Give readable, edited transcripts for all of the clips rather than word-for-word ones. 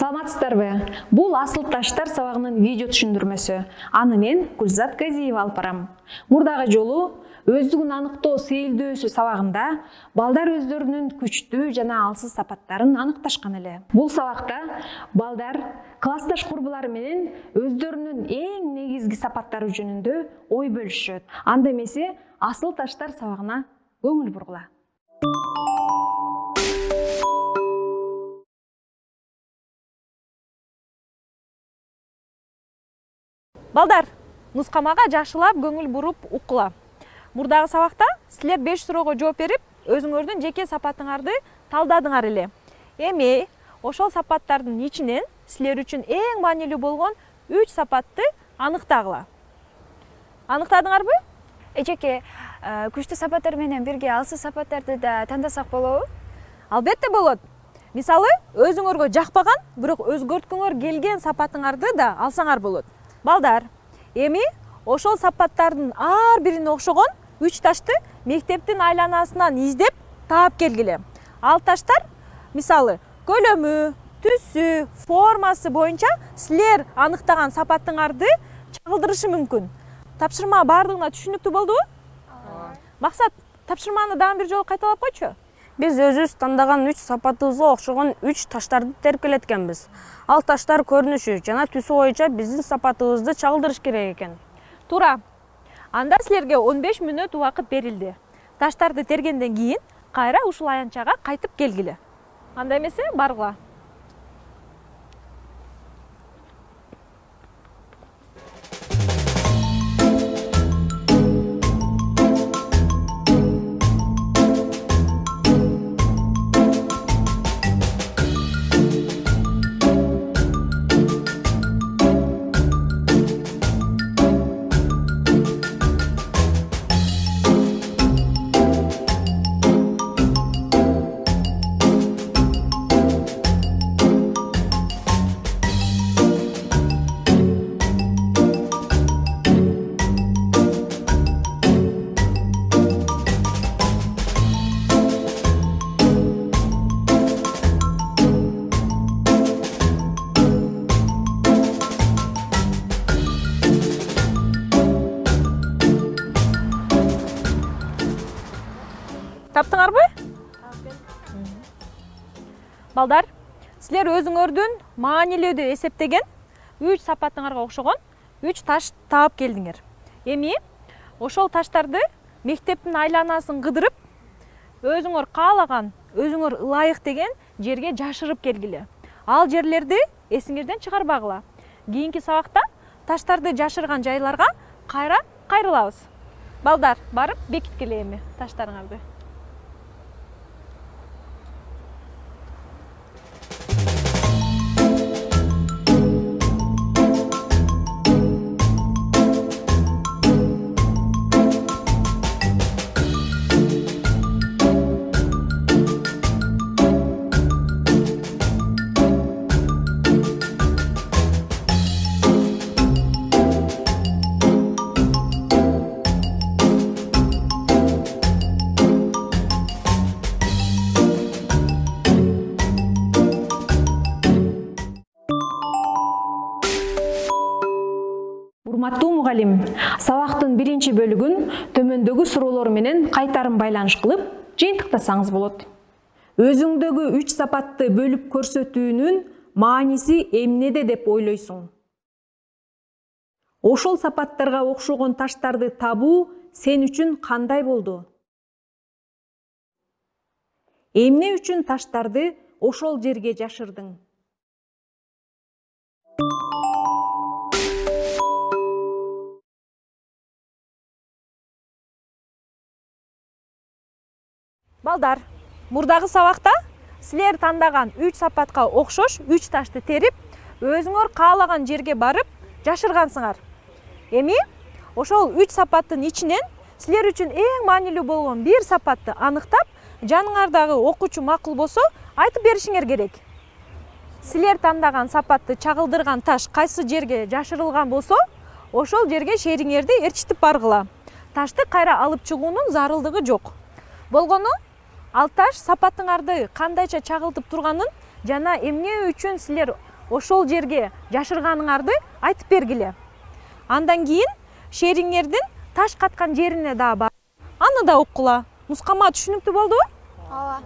Саламатсыздарбы? Бул Асыл таштар сабагынын видео түшүндүрмөсү. Аны мен Гүлзат Газиева алып барам. Мурдагы жолу өздүгүн аныктоо сейилдөөсү сабагында балдар өздөрүнүн күчтүү жана алсыз сапаттарын аныкташкан эле. Бул сабакта балдар классташ курбулары менен өздөрүнүн эң негизги сапаттары жөнүндө ой бөлүшөт. Анда эмесе Асыл таштар сабагына көңүл бургула. Балдар, нускамага жакшылап көңүл буруп уккула. Мурдагы сабакта силер 5 суроого жооп берип, өзүңөрдүн жеке сапатыңарды талдадыңар эле. Эми ошол сапаттардын ичинен силер үчүн эң маанилүү болгон 3 сапатты аныктагыла. Аныктадыңарбы? Эжеке, күчтүү сапаттар менен бирге алсыз сапаттарды да тандасак болобу? Албетте болот. Мисалы, өзүңөргө жакпаган, бирок өзгөрткүңөр келген сапатыңарды да алсаңар болот. Балдар, эми ошол сапаттардын ар бирине окшогон 3 ташты мектептин айланасынан издеп таап келгиле. Ал таштар, мисалы, көлөмү, түсү, формасы боюнча силер аныктаган сапатыңарды чагылдырышы мүмкүн. Тапшырма бардыгына түшүнүктүү болдубу? Максат, тапшырманы дагы бир жолу кайталап койчу. Биз өзүбүз тандаган 3 сапатыбызга окшогон 3 таштарды теркелеткенбиз. Ал таштар көрүнүшү жана түсү боюнча биздин сапатыбызды чагылдырыш керек экен. Туура. Анда силерге 15 мүнөт убакыт берилди. Таштарды тергенден кийин кайра ушул аянтчага кайтып келгиле. Анда эмесе баргыла. Таптыңарбы? Балдар, силер өзүңөрдүн маанилүүдү эсептеген 3 сапатыңарга окшогон 3 таш таап келдиңер. Эми ошол таштарды мектептин айланасын кыдырып, өзүңөр каалаган, өзүңөр ылайык деген жерге жашырып келгиле. Ал жерлерди эсиңерден чыгарбагыла. Кийинки сабакта таштарды жашырган жайларга кайра кайрылабыз. Балдар, барып бекиткиле эми таштарыңарды. Урматтуу мугалим, сабактын биринчи бөлүгүн төмөндөгү суроолор менен кайтарым байланыш кылып жыйынтыктасаңыз болот. Өзүңдөгү 3 сапатты бөлүп көрсөтүүнүн мааниси эмнеде деп ойлойсуң? Ошол сапаттарга окшогон таштарды табуу сен үчүн кандай болду? Эмне үчүн таштарды ошол жерге жашырдың? Балдар, мурдагы сабакта силер тандаган 3 сапатка окшош 3 ташты терип, өзүңөр каалаган жерге барып жашыргансыңар. Эми ошол 3 сапаттын ичинен силер үчүн эң маанилүү болгон бир сапатты аныктап, жаныңардагы окуучу макул болсо, айтып беришиңер керек. Силер тандаган сапатты чагылдырган таш кайсы жерге жашырылган болсо, ошол жерге шериңерди ээрчитип баргыла. Ташты кайра алып чыгуунун зарылдыгы жок. Болгону ал таш сапатыңарды кандайча чагылтып турганын жана эмне үчүн силер ошол жерге жашырганыңарды айтып бергиле. Андан кийин шериңердин таш каткан жерине да бар. Аны да уккула. Нускама түшүнүктүү болдубу? Ооба.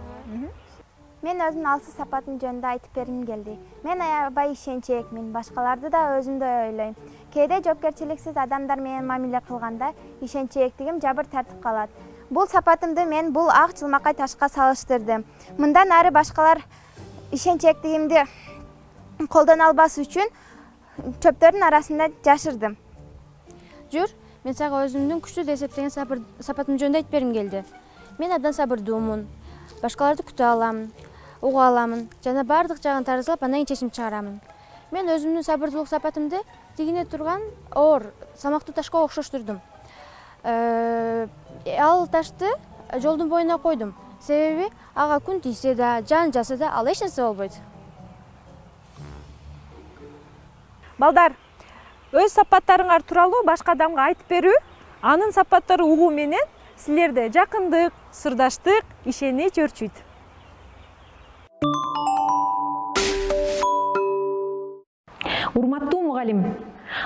Мен өзүмдүн алсыз сапатым жөнүндө айтып бергим келди. Мен аябай ишенчээкмин, башкаларды да өзүмдөй ойлойм. Кээде жоопкерчиликсиз адамдар менен мамиле кылганда ишенчээктигим жабыр тартып калат. Бул сапатымды мен бул ак жылмакай ташка салыштырдым. Мындан ары башкалар ишенчээктигимди колдоно албас үчүн чөптөрдүн арасында жашырдым. Жүр, мен сага өзүмдүн күчтүү деп эсептеген сапатым жөнүндө айтып бергим келди. Мен абдан сабырдуумун. Башкаларды күтө алам, уга аламын жана бардык жагын таразалап андан кийин чечим чыгарамын. Мен өзүмдүн сабырдуулук сапатымды тигине турган оор самактуу ташка окшоштурдум. Ал ташты жолдун боюна койдум. Себеби ага күн тийсе да, жан жаса да ал эч нерсе болбойт. Балдар, өз сапаттарыңар тууралуу башка адамга айтып берүү, анын сапаттары угуу менен силерде жакындык, сырдаштык, ишенич өрчүйт. Урматтуу мугалим,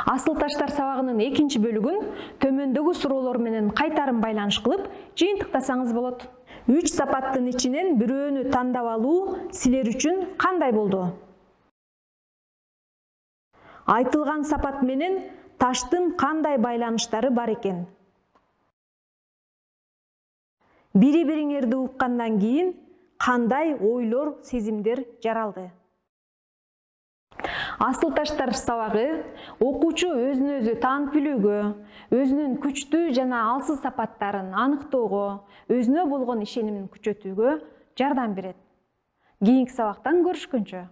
асыл таштар сабагынын экинчи бөлүгүн төмөндөгү суроолор менен кайтарым байланыш кылып жыйынтыктасаңыз болот. 3 сапаттын ичинен бирөөнү тандап алуу силер үчүн кандай болду? Айтылган сапат менен таштын кандай байланыштары бар экен? Бири-бириңерди уккандан кийин кандай ойлор, сезимдер жаралды? Асыл таштар сабагы окуучу өзүн өзү таанып билүүгө, өзүнүн күчтүү жана алсыз сапаттарын аныктоого, өзүнө болгон ишенимин күчөтүүгө жардам берет. Кийинки сабактан көрүшкөнчө.